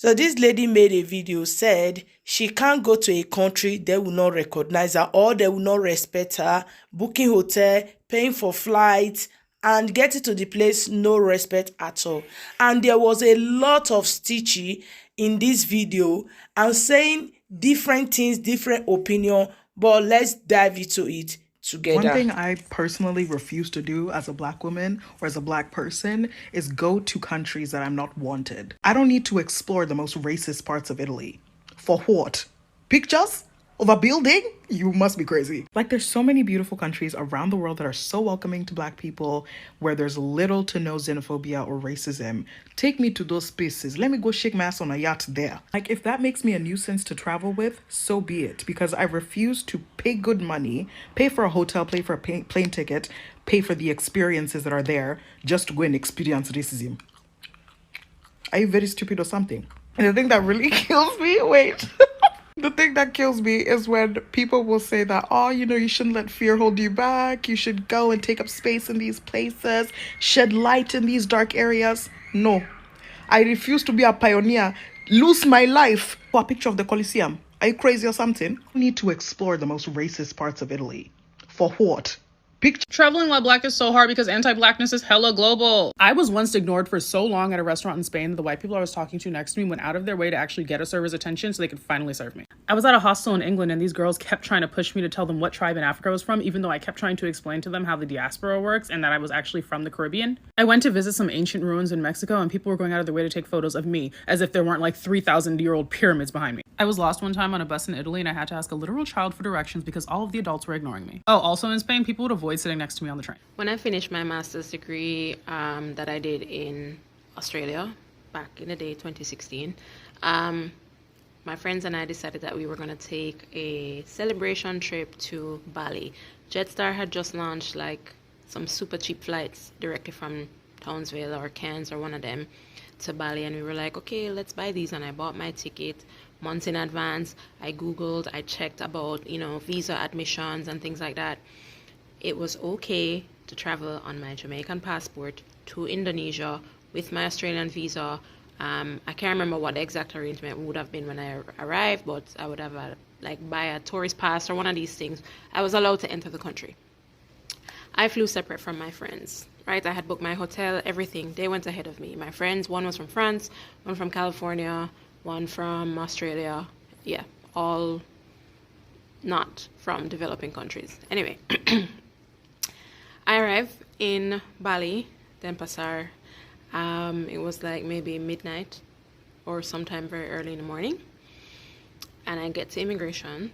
So this lady made a video, said she can't go to a country they will not recognize her or they will not respect her, booking hotel, paying for flights, and getting to the place, no respect at all. And there was a lot of stitchy in this video and saying different things, different opinion, but let's dive into it together. One thing I personally refuse to do as a Black woman or as a Black person is go to countries that I'm not wanted. I don't need to explore the most racist parts of Italy. For what? Pictures of a building? You must be crazy. Like, there's so many beautiful countries around the world that are so welcoming to Black people, where there's little to no xenophobia or racism. Take me to those places. Let me go shake my ass on a yacht there. Like, if that makes me a nuisance to travel with, so be it. Because I refuse to pay good money, pay for a hotel, pay for a plane ticket, pay for the experiences that are there, just to go and experience racism. Are you very stupid or something? And the thing that really kills me, wait. The thing that kills me is when people will say that, oh, you shouldn't let fear hold you back. You should go and take up space in these places, shed light in these dark areas. No, I refuse to be a pioneer, lose my life for a picture of the Colosseum. Are you crazy or something? I need to explore the most racist parts of Italy. For what? Traveling while Black is so hard because anti-Blackness is hella global. I was once ignored for so long at a restaurant in Spain that the white people I was talking to next to me went out of their way to actually get a server's attention so they could finally serve me. I was at a hostel in England and these girls kept trying to push me to tell them what tribe in Africa I was from, even though I kept trying to explain to them how the diaspora works and that I was actually from the Caribbean. I went to visit some ancient ruins in Mexico and people were going out of their way to take photos of me as if there weren't like 3,000-year-old pyramids behind me. I was lost one time on a bus in Italy and I had to ask a literal child for directions because all of the adults were ignoring me. Oh, also in Spain, people would avoid sitting next to me on the train. When I finished my master's degree that I did in Australia back in the day, 2016, my friends and I decided that we were going to take a celebration trip to Bali. Jetstar had just launched like some super cheap flights directly from Townsville or Cairns or one of them to Bali, and we were like, okay, let's buy these. And I bought my ticket months in advance. I Googled, I checked about, visa admissions and things like that. It was okay to travel on my Jamaican passport to Indonesia with my Australian visa. I can't remember what the exact arrangement would have been when I arrived, but I would have buy a tourist pass or one of these things. I was allowed to enter the country. I flew separate from my friends, right? I had booked my hotel, everything. They went ahead of me. My friends, one was from France, one from California, one from Australia. Yeah, all not from developing countries. Anyway, I arrived in Bali, Denpasar. It was like maybe midnight or sometime very early in the morning. And I get to immigration.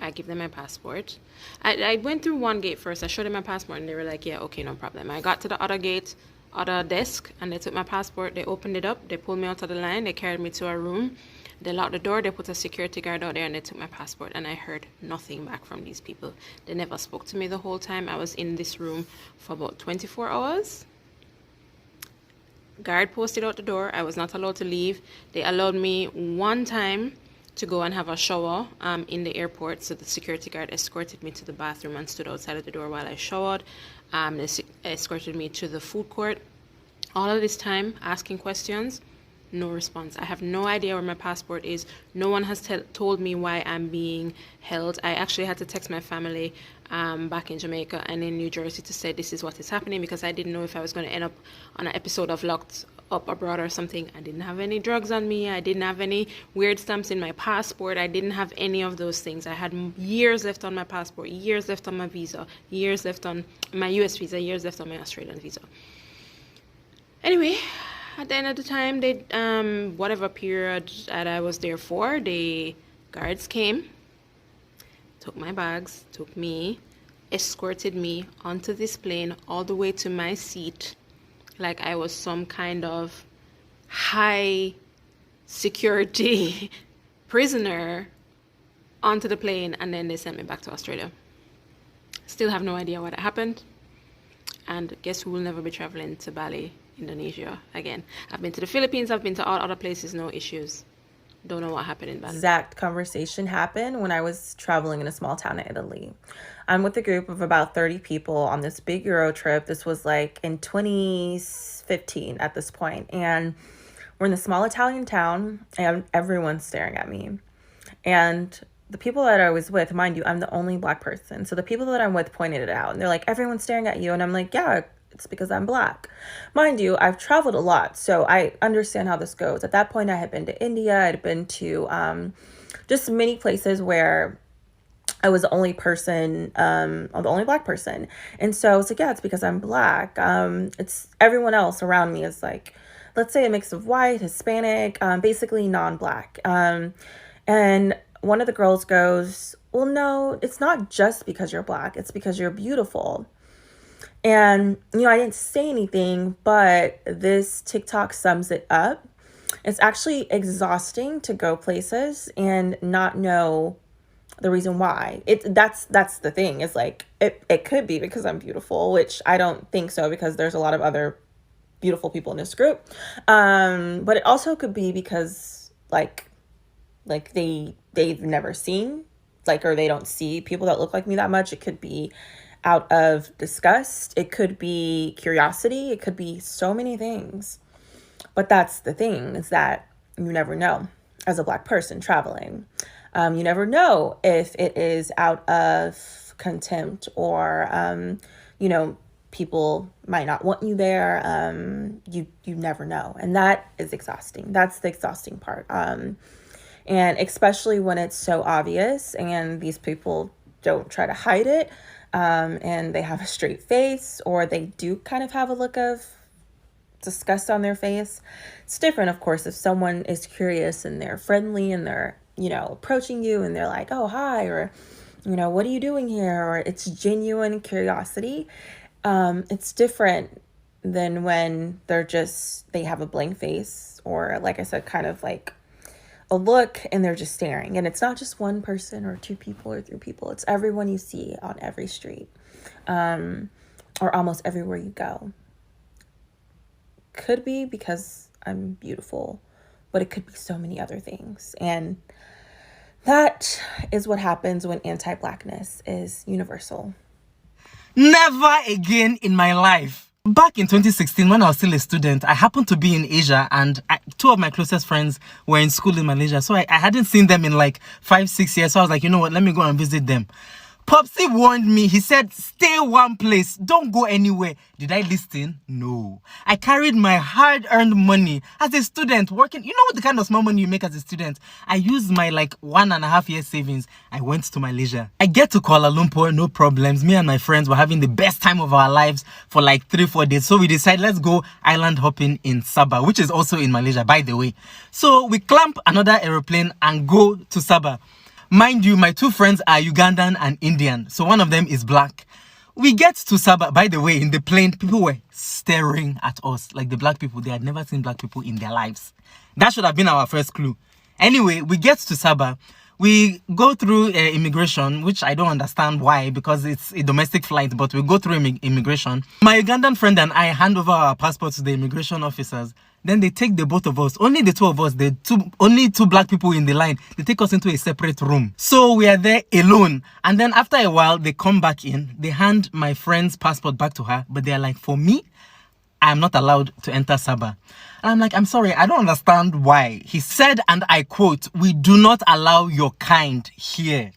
I give them my passport. I went through one gate first. I showed them my passport and they were like, yeah, okay, no problem. I got to the other gate, other desk, and they took my passport. They opened it up. They pulled me out of the line. They carried me to a room. They locked the door. They put a security guard out there and they took my passport. And I heard nothing back from these people. They never spoke to me the whole time. I was in this room for about 24 hours. Guard posted out the door. I was not allowed to leave. They allowed me one time to go and have a shower in the airport. So the security guard escorted me to the bathroom and stood outside of the door while I showered. They escorted me to the food court. All of this time, asking questions, no response. I have no idea where my passport is. No one has told me why I'm being held. I actually had to text my family back in Jamaica and in New Jersey to say this is what is happening, because I didn't know if I was going to end up on an episode of Locked Up Abroad or something. I didn't have any drugs on me. I didn't have any weird stamps in my passport. I didn't have any of those things. I had years left on my passport, years left on my visa, years left on my US visa, years left on my Australian visa. Anyway, at the end of the time, they whatever period that I was there for, the guards came, took my bags, took me, escorted me onto this plane all the way to my seat, like I was some kind of high security prisoner, onto the plane, and then they sent me back to Australia. Still have no idea what happened, and guess who will never be traveling to Bali, Indonesia again. I've been to the Philippines, I've been to all other places, no issues. Don't know what happened in Bali. Exact conversation happened when I was traveling in a small town in Italy. I'm with a group of about 30 people on this big Euro trip. This was like in 2015 at this point. And We're in the small Italian town and everyone's staring at me. And the people that I was with, mind you, I'm the only Black person. So the people that I'm with pointed it out and they're like, everyone's staring at you. And I'm like, yeah, it's because I'm Black. Mind you, I've traveled a lot, so I understand how this goes. At that point, I had been to India. I had been to just many places where I was the only person, the only Black person. And so it's like, yeah, it's because I'm Black. It's everyone else around me is like, let's say a mix of white, Hispanic, basically non-Black. And one of the girls goes, well, no, it's not just because you're Black. It's because you're beautiful. And, I didn't say anything, but this TikTok sums it up. It's actually exhausting to go places and not know the reason why. That's the thing. It's like, it could be because I'm beautiful, which I don't think so, because there's a lot of other beautiful people in this group. But it also could be because like they've never seen, or they don't see people that look like me that much. It could be out of disgust. It could be curiosity. It could be so many things. But that's the thing, is that you never know as a Black person traveling. You never know if it is out of contempt or, people might not want you there. You never know. And that is exhausting. That's the exhausting part. And especially when it's so obvious and these people don't try to hide it. And they have a straight face, or they do kind of have a look of disgust on their face. It's different, of course, if someone is curious and they're friendly and they're, approaching you and they're like, oh, hi, or, what are you doing here? Or it's genuine curiosity. It's different than when they have a blank face, or like I said, kind of like a look and they're just staring. And it's not just one person or two people or three people. It's everyone you see on every street, or almost everywhere you go. Could be because I'm beautiful, but it could be so many other things. And that is what happens when anti-Blackness is universal. Never again in my life. Back in 2016, when I was still a student, I happened to be in Asia, and two of my closest friends were in school in Malaysia. So I hadn't seen them in like 5-6 years. So I was like, you know what, let me go and visit them. Popsy warned me. He said, stay one place. Don't go anywhere. Did I listen? No. I carried my hard-earned money as a student working. You know what the kind of small money you make as a student? I used my 1.5 year savings. I went to Malaysia. I get to Kuala Lumpur, no problems. Me and my friends were having the best time of our lives for 3-4 days. So we decided, let's go island hopping in Sabah, which is also in Malaysia, by the way. So we clamp another aeroplane and go to Sabah. Mind you, my two friends are Ugandan and Indian, so one of them is Black. We get to Sabah. By the way, in the plane, people were staring at us, like the Black people. They had never seen Black people in their lives. That should have been our first clue. Anyway, we get to Sabah. We go through immigration, which I don't understand why, because it's a domestic flight, but we go through immigration. My Ugandan friend and I hand over our passports to the immigration officers. Then they take the both of us, only the two of us, only two Black people in the line. They take us into a separate room. So we are there alone. And then after a while, they come back in. They hand my friend's passport back to her. But they're like, for me, I'm not allowed to enter Sabah. And I'm like, I'm sorry, I don't understand why. He said, and I quote, we do not allow your kind here.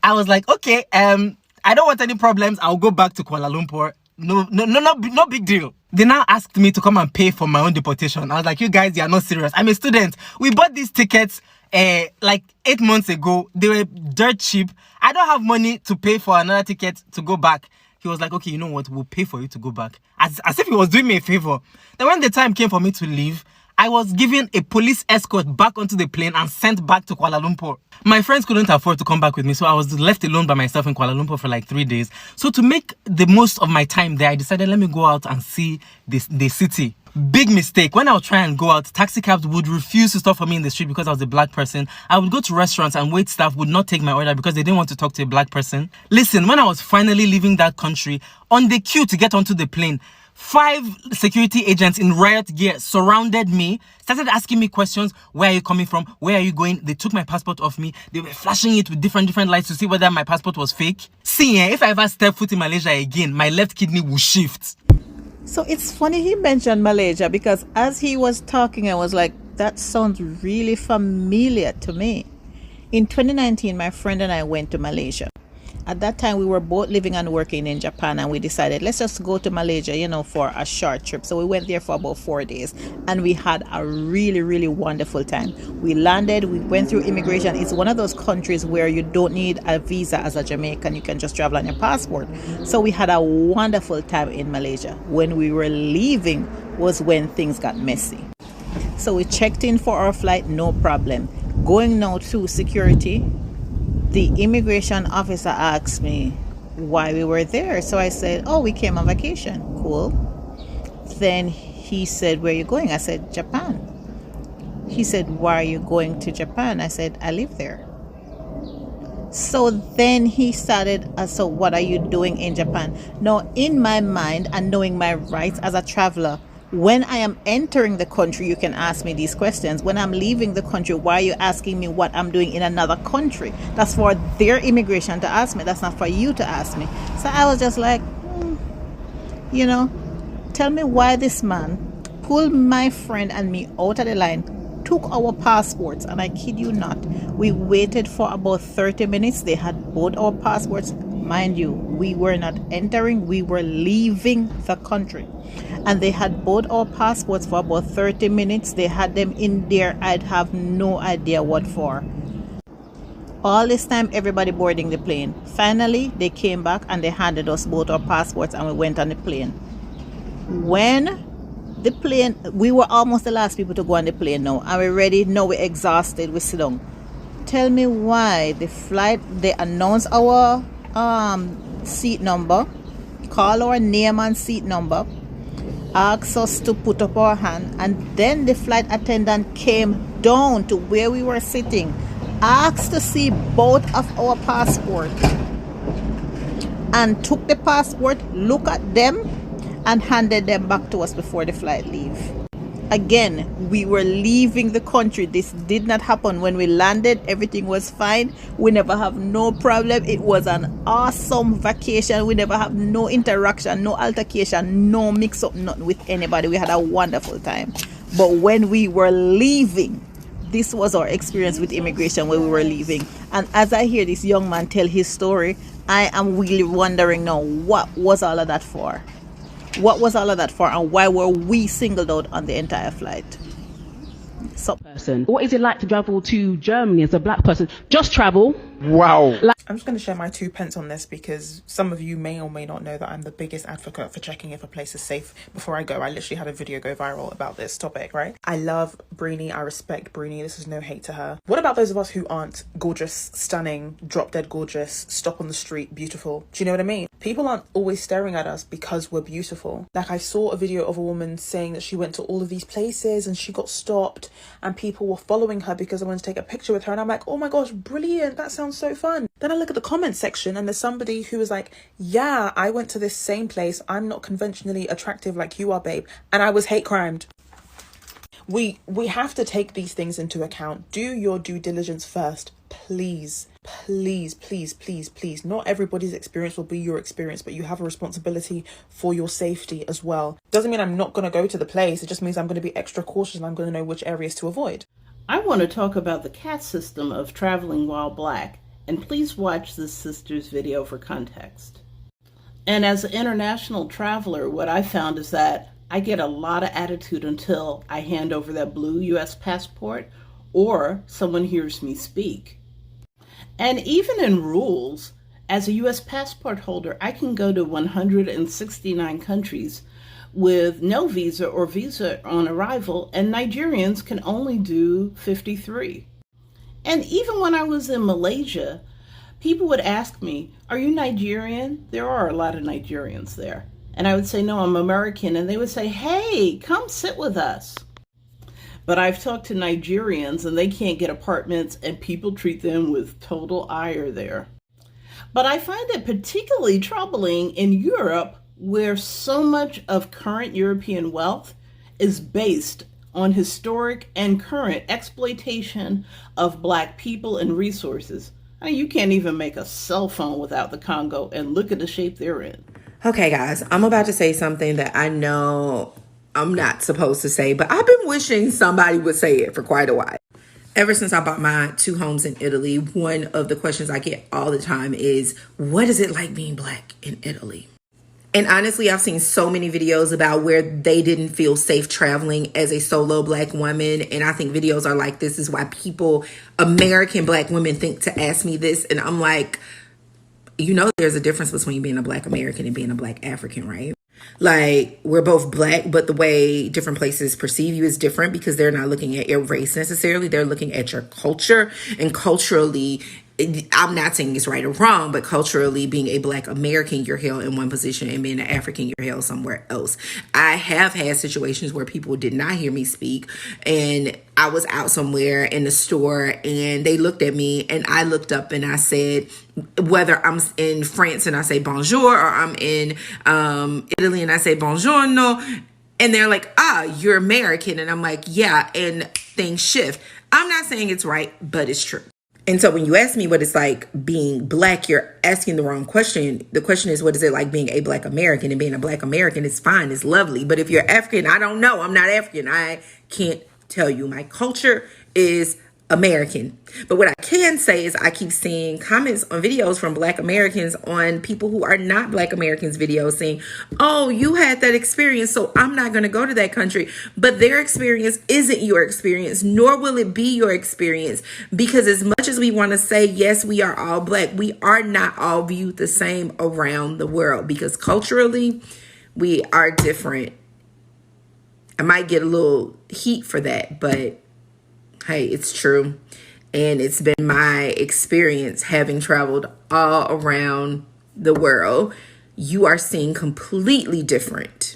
I was like, okay, I don't want any problems. I'll go back to Kuala Lumpur. No big deal. They now asked me to come and pay for my own deportation. I was like, you guys, you are not serious. I'm a student. We bought these tickets 8 months ago. They were dirt cheap. I don't have money to pay for another ticket to go back. He was like, okay, you know what? We'll pay for you to go back. As if he was doing me a favor. Then when the time came for me to leave, I was given a police escort back onto the plane and sent back to Kuala Lumpur. My friends couldn't afford to come back with me, so I was left alone by myself in Kuala Lumpur for 3 days. So to make the most of my time there, I decided, let me go out and see the city. Big mistake. When I would try and go out, taxi cabs would refuse to stop for me in the street because I was a Black person. I would go to restaurants and wait staff would not take my order because they didn't want to talk to a Black person. Listen, when I was finally leaving that country, on the queue to get onto the plane, 5 security agents in riot gear surrounded me, started asking me questions. Where are you coming from? Where are you going? They took my passport off me. They were flashing it with different lights to see whether my passport was fake. See, if I ever step foot in Malaysia again, my left kidney will shift. So it's funny he mentioned Malaysia, because as he was talking, I was like, that sounds really familiar to me. In 2019, my friend and I went to Malaysia. At that time, we were both living and working in Japan, and we decided, let's just go to Malaysia, for a short trip. So we went there for about 4 days, and we had a really, really wonderful time. We landed, we went through immigration. It's one of those countries where you don't need a visa as a Jamaican. You can just travel on your passport. So we had a wonderful time in Malaysia. When we were leaving was when things got messy. So we checked in for our flight, no problem. Going now through security, the immigration officer asked me why we were there. So I said, oh, we came on vacation. Cool. Then he said, where are you going? I said, Japan. He said, why are you going to Japan? I said, I live there. So then he started, so what are you doing in Japan? Now, in my mind and knowing my rights as a traveler, when I am entering the country, you can ask me these questions. When I'm leaving the country, why are you asking me what I'm doing in another country? That's for their immigration to ask me. That's not for you to ask me. So I was just like, tell me why this man pulled my friend and me out of the line, took our passports, and I kid you not, we waited for about 30 minutes. They had both our passports. Mind you, we were not entering, we were leaving the country. And they had both our passports for about 30 minutes. They had them in there. I'd have no idea what for. All this time, everybody boarding the plane. Finally, they came back and they handed us both our passports, and we went on the plane. When the plane, we were almost the last people to go on the plane now. And we're ready. Now we're exhausted. We sit down. Tell me why the flight, they announced our seat number, call our name and seat number, asked us to put up our hand, and then the flight attendant came down to where we were sitting, asked to see both of our passports, and took the passport, look at them, and handed them back to us before the flight leave. Again, we were leaving the country. This did not happen. When we landed, everything was fine. We never have no problem. It was an awesome vacation. We never have no interaction, no altercation, no mix up, nothing with anybody. We had a wonderful time. But when we were leaving, this was our experience with immigration when we were leaving. And as I hear this young man tell his story, I am really wondering now, what was all of that for? What was all of that for, and why were we singled out on the entire flight? So, what is it like to travel to Germany as a black person? Just travel. Wow. I'm just going to share my 2 pence on this, because some of you may or may not know that I'm the biggest advocate for checking if a place is safe before I go. I literally had a video go viral about this topic, right? I love Brini. I respect Brini. This is no hate to her. What about those of us who aren't gorgeous, stunning, drop dead gorgeous, stop on the street, beautiful? Do you know what I mean? People aren't always staring at us because we're beautiful. Like, I saw a video of a woman saying that she went to all of these places and she got stopped and people were following her because they wanted to take a picture with her. And I'm like, oh my gosh, brilliant. That sounds so fun. Then I look at the comment section and there's somebody who was like, yeah, I went to this same place. I'm not conventionally attractive like you are, babe. And I was hate crimed. We have to take these things into account. Do your due diligence first, please. Please, please, please, please. Not everybody's experience will be your experience, but you have a responsibility for your safety as well. Doesn't mean I'm not going to go to the place. It just means I'm going to be extra cautious and I'm going to know which areas to avoid. I want to talk about the caste system of traveling while black, and please watch this sister's video for context. And as an international traveler, what I found is that I get a lot of attitude until I hand over that blue U.S. passport or someone hears me speak. And even in rules, as a U.S. passport holder, I can go to 169 countries with no visa or visa on arrival, and Nigerians can only do 53. And even when I was in Malaysia, people would ask me, are you Nigerian? There are a lot of Nigerians there. And I would say, no, I'm American. And they would say, hey, come sit with us. But I've talked to Nigerians and they can't get apartments and people treat them with total ire there. But I find it particularly troubling in Europe, where so much of current European wealth is based on historic and current exploitation of Black people and resources. I mean, you can't even make a cell phone without the Congo, and look at the shape they're in. Okay, guys, I'm about to say something that I know I'm not supposed to say, but I've been wishing somebody would say it for quite a while. Ever since I bought my 2 homes in Italy, one of the questions I get all the time is, what is it like being Black in Italy? And honestly, I've seen so many videos about where they didn't feel safe traveling as a solo Black woman. And I think videos are like, this is why people, American Black women, think to ask me this. And I'm like, you know, there's a difference between being a Black American and being a Black African, right? Like, we're both Black, but the way different places perceive you is different because they're not looking at your race necessarily. They're looking at your culture. And culturally, I'm not saying it's right or wrong, but culturally, being a Black American, you're held in one position, and being an African, you're held somewhere else. I have had situations where people did not hear me speak, and I was out somewhere in the store, and they looked at me, and I looked up, and I said, whether I'm in France and I say bonjour, or I'm in Italy and I say buongiorno, and they're like, you're American, and I'm like, yeah, and things shift. I'm not saying it's right, but it's true. And so when you ask me what it's like being Black, you're asking the wrong question. The question is, what is it like being a Black American? And being a Black American is fine, it's lovely. But if you're African, I don't know. I'm not African. I can't tell you. My culture is American. But what I can say is I keep seeing comments on videos from Black Americans on people who are not Black Americans videos saying, oh, you had that experience, so I'm not going to go to that country. But their experience isn't your experience, nor will it be your experience. Because as much as we want to say, yes, we are all Black, we are not all viewed the same around the world because culturally we are different. I might get a little heat for that, but hey, it's true. And it's been my experience having traveled all around the world. You are seeing completely different